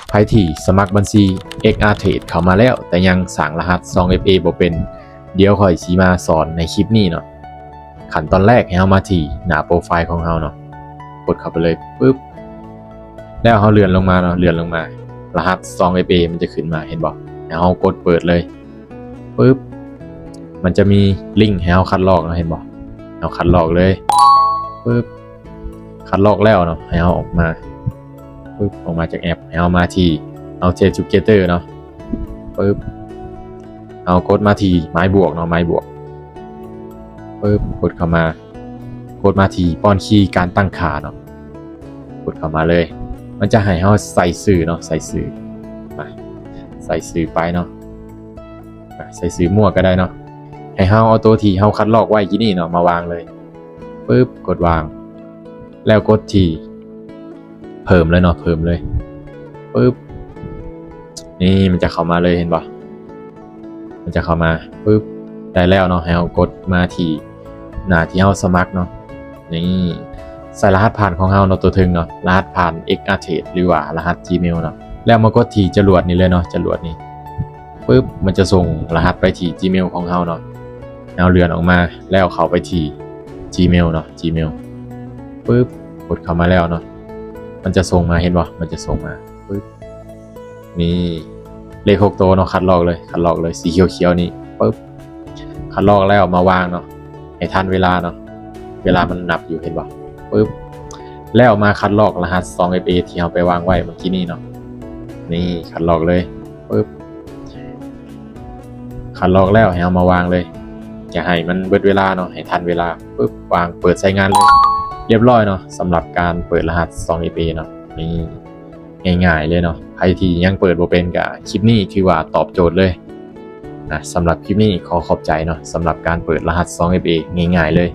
ไผที่สมัครบัญชี XR Trade เข้ามาแล้วแต่ยังสร้างรหัส 2FA บ่เป็นเดี๋ยวค่อยสิมาสอนในคลิปนี้เนาะขั้นตอนแรกให้เฮามาที่หน้าโปรไฟล์ของเฮาเนาะกดเข้าไปเลยปึ๊บแล้วเฮาเลื่อนลงมาเนาะเลื่อนลงมารหัส 2FA มันจะขึ้นมาเห็นบ่ให้เฮากดเปิดเลยปึ๊บมันจะมีลิงก์ให้เฮาคัดลอกเนาะเห็นบ่เฮาคัดลอกเลยปึ๊บคัดลอกแล้วเนาะให้เฮาออกมาปึ๊บออกมาจากแอปให้เฮามาที่Trade Together เนาะปึ๊บเอากดมาที่ไม้บวกเนาะไม้บวกปึ๊บกดเข้ามากดมาที่ป้อนคีย์การตั้งค่าเนาะกดเข้ามาเลยมันจะให้เฮาใส่สื่อเนาะใส่สื่อมาใส่สื่อไปเนาะใส่สื่อมั่วก็ได้เนาะให้เฮาเอาตัวที่เฮาคัดลอกไว้ที่นี่เนาะมาวางเลยปึ๊บกดวางแล้วกดที่เพิ่มเลยเนาะเพิ่มเลยปึ๊บนี่มันจะเข้ามาเลยเห็นป่ะมันจะเข้ามาปึ๊บได้แล้วเนาะให้เรากดมาที่หน้าที่เราสมัครเนาะนี่ใส่รหัสผ่านของเราเนาะตัวถึงเนาะรหัสผ่าน XR Trade หรือว่ารหัส Gmail เนาะแล้วมากดที่จรวดนี่เลยเนาะจรวดนี่ปึ๊บมันจะส่งรหัสไปที่ Gmail ของเราเนาะเราเลื่อนออกมาแล้วเข้าไปที่ Gmail เนาะ Gmail ปึ๊บกดเข้ามาแล้วเนาะมันจะส่งมาเห็นป่ะมันจะส่งมาปึ๊บนี่เลข6ตัวเนาะคัดลอกเลยสีเขียวๆนี่ปึ๊บคัดลอกแล้วมาวางเนาะให้ทันเวลาเนาะเวลามันนับอยู่เห็นป่ะปึ๊บแล้วมาคัดลอกรหัส 2FA ที่เราไปวางไว้เมื่อกี้นี่เนาะนี่คัดลอกเลยปึ๊บคัดลอกแล้วให้เอามาวางเลยอย่าให้มันเบิดเวลาเนาะให้ทันเวลาปึ๊บวางเปิดใช้งานเลยเรียบร้อยเนาะสำหรับการเปิดรหัส 2FA เนาะนี่ง่ายๆเลยเนาะใครที่ยังเปิดบ่เป็นกับคลิปนี้ถือว่าตอบโจทย์เลยนะสำหรับคลิปนี้ขอขอบใจเนาะสำหรับการเปิดรหัส 2FA ง่ายๆเลย